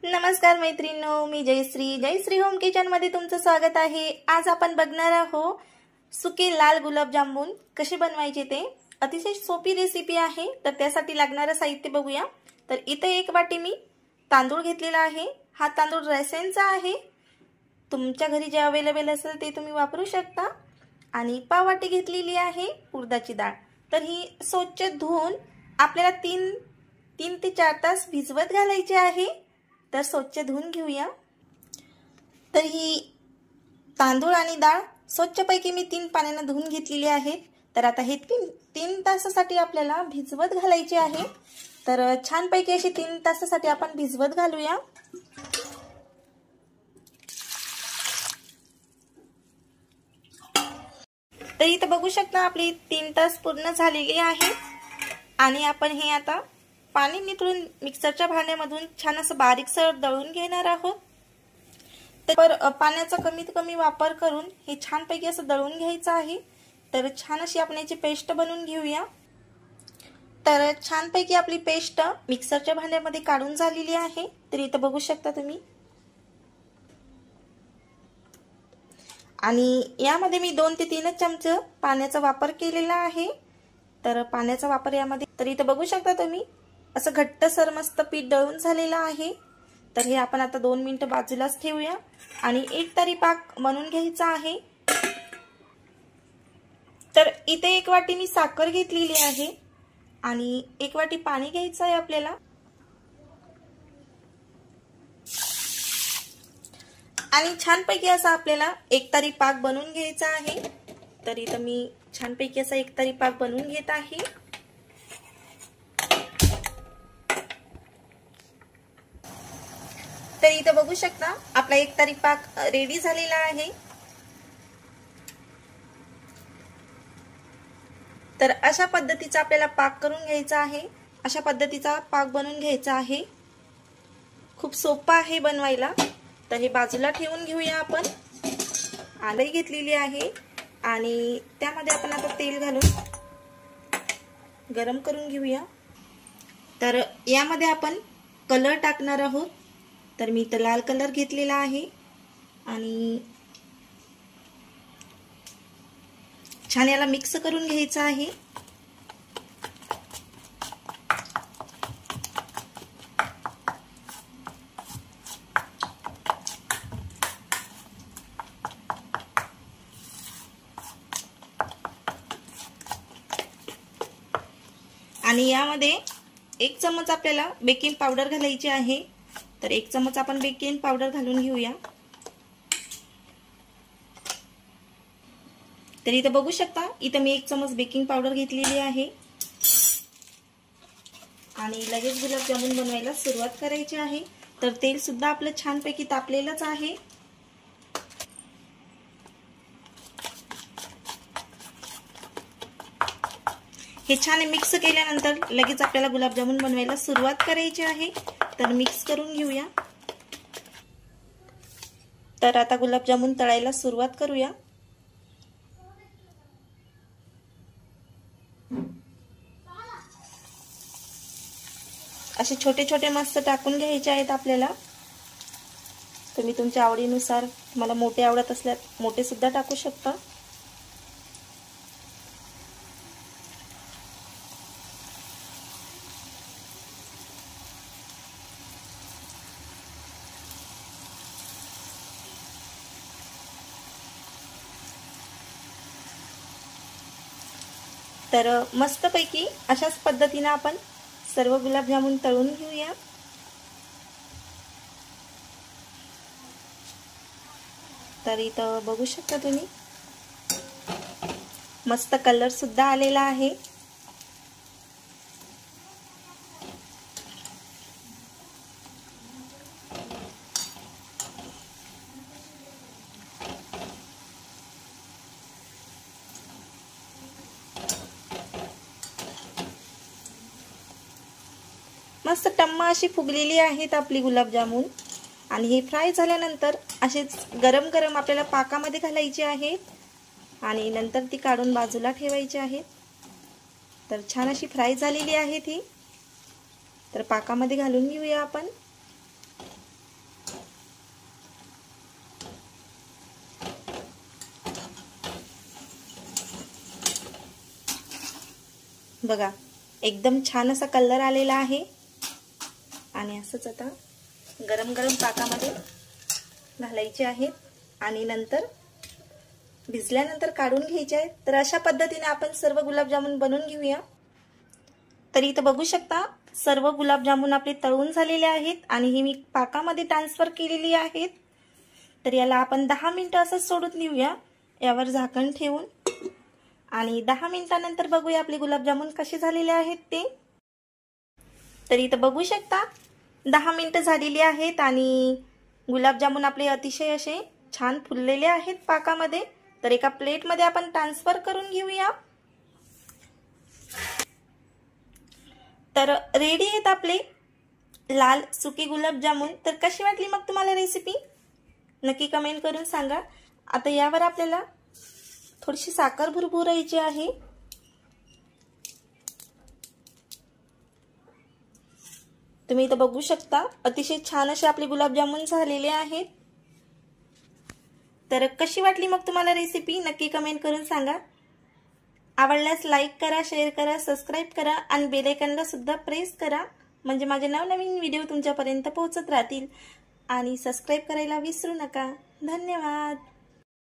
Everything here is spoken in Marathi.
नमस्कार मैत्रिणींनो, मी जयश्री होम किचन मध्ये तुमचं स्वागत आहे। आज आपण बघणार आहोत सुके लाल गुलाबजामुन कसे बनवायचे ते। अतिशय सोपी रेसिपी आहे। तर त्यासाठी लागणारे साहित्य बघूया। तर इथे एक वाटी मी तांदूळ घेतलेला आहे। हा तांदूळ रायसेनचा आहे। तुमच्या घरी जे अवेलेबल असेल ते तुम्ही वापरू शकता। आणि पाव वाटी घेतलेली आहे उडदाची डाळ। तर ही स्वच्छ धुवून आपल्याला 3 ते 4 तास भिजवत घालायची आहे। तर स्वच्छ धुवून घेऊया। तर ही तांदूळ आणि डाळ स्वच्छपैकी मी 3 पाण्याने धुवून घेतलेली आहे। तर आता हे 3 तासासाठी आपल्याला भिजवत घालायची आहे। तर छानपैकी अशी 3 तासासाठी आपण भिजवत घालूया। तर इथे बघू शकता आपली 3 तास पूर्ण झालेली आहे। आणि आपण हे आता पाणी निथळून मिक्सरच्या भांड्यामधून छान असं बारीकसर दळून घेणार आहोत। तर पाण्याचा कमीत कमी वापर करून हे छानपैकी असं दळून घ्यायचं आहे। तर छान अशी आपण याची पेस्ट बनवून घेऊया। तर छानपैकी आपली पेस्ट मिक्सरच्या भांड्यामध्ये काढून झालेली आहे। तर इथे बघू शकता तुम्ही। आणि यामध्ये मी 2 ते 3 चमचे पाण्याचा वापर केलेला आहे। तर पाण्याचा वापर यामध्ये तर इथे बघू शकता तुम्ही असं घट्टसर मस्त पीठ दळून झालेलं आहे। तर हे आपण आता 2 मिनिटं बाजूलाच ठेवूया। आणि एक तरी पाक बनवून घ्यायचा आहे। तर इथे 1 वाटी मी साखर घेतलेली आहे आणि 1 वाटी पाणी घ्यायचं आहे आपल्याला। आणि छानपैकी असा आपल्याला एक तरी पाक बनवून घ्यायचा आहे। तर इथे मी छानपैकी असा एक तरी पाक बनवून घेत आहे। तर इथे बघू शकता आपला एक तरी पाक रेडी झालेला आहे। तर अशा पद्धतीचा आपल्याला पाक करून घ्यायचा आहे। अशा पद्धतीचा पाक बनवून घ्यायचा आहे। खूप सोपा आहे बनवायला। तर हे बाजूला ठेवून घेऊया आपण। आलई घेतलेली आहे आणि त्यामध्ये आपण आता तेल घालून गरम करून घेऊया। तर यामध्ये आपण कलर टाकणार आहोत। तर मी इथे लाल कलर घेतलेला आहे आणि छान याला मिक्स करून घ्यायचं आहे। आणि यामध्ये 1 चमच आपल्याला बेकिंग पावडर घालायची आहे। तर 1 चमच आपण बेकिंग पावडर घालून घेऊया। तर इथे बघू शकता इथे मी 1 चमच बेकिंग पावडर घेतलेली आहे। आणि लगेच गुलाबजामुन बनवायला सुरुवात करायची आहे। तर तेल सुद्धा आपलं छानपैकी तापलेलंच आहे। हे छान मिक्स केल्यानंतर लगेच आपल्याला गुलाबजामुन बनवायला सुरुवात करायची आहे। तर मिक्स करून घेऊया। तर आता गुलाबजामुन तळायला सुरुवात करूया। असे छोटे छोटे मस्त टाकून घ्यायचे आहेत आपल्याला। तुम्ही तुमच्या आवडीनुसार मला मोठे आवडत असल्यास मोठे सुद्धा टाकू शकता। तर मस्तपैकी अशाच पद्धतीने आपण सर्व गुलाबजामुन तळून घेऊया। तर इथं बघू शकता तुम्ही मस्त कलर सुद्धा आलेला आहे। मस्त टम्मा अशी फुगलेली आहेत आपली गुलाबजामुन। आणि हे फ्राय झाल्यानंतर असेच गरम गरम आपल्याला पाकामध्ये घालायचे आहेत आणि नंतर ती काढून बाजूला ठेवायची आहेत। तर छान अशी फ्राय झालेली आहे ती। तर पाकामध्ये घालून घेऊया आपण। बघा एकदम छान असा कलर आलेला आहे आणि असंच आता गरम गरम पाकामध्ये घालायचे आहेत आणि नंतर भिजल्यानंतर काढून घ्यायचे आहेत। तर अशा पद्धतीने आपण सर्व गुलाबजामुन बनवून घेऊया। तर इथं बघू शकता सर्व गुलाबजामुन आपले तळून झालेले आहेत आणि हे मी पाकामध्ये ट्रान्सफर केलेली आहेत। तर याला आपण 10 मिनिटं असं सोडून देऊया यावर झाकण ठेवून आणि 10 मिनिटांनंतर बघूया आपले गुलाबजामुन कसे झालेले आहेत ते। तर इथं बघू शकता 10 मिनिटं झालेली आहेत आणि गुलाबजामुन आपले अतिशय असे छान फुललेले आहेत पाकामध्ये। तर एका प्लेटमध्ये आपण ट्रान्सफर करून घेऊया। तर रेडी आहेत आपले लाल सुके गुलाबजामुन। तर कशी वाटली मग तुम्हाला रेसिपी नक्की कमेंट करून सांगा। आता यावर आपल्याला थोडीशी साखर भुरभुरायची आहे। तुम्ही इथं बघू शकता अतिशय छान असे आपले गुलाबजामुन झालेले आहेत। तर कशी वाटली मग तुम्हाला रेसिपी नक्की कमेंट करून सांगा। आवडल्यास लाईक करा, शेअर करा, सबस्क्राइब करा आणि बेल आयकॉनला सुद्धा प्रेस करा म्हणजे माझे नवनवीन व्हिडिओ तुमच्यापर्यंत पोहोचत राहतील। आणि सबस्क्राइब करायला विसरू नका। धन्यवाद।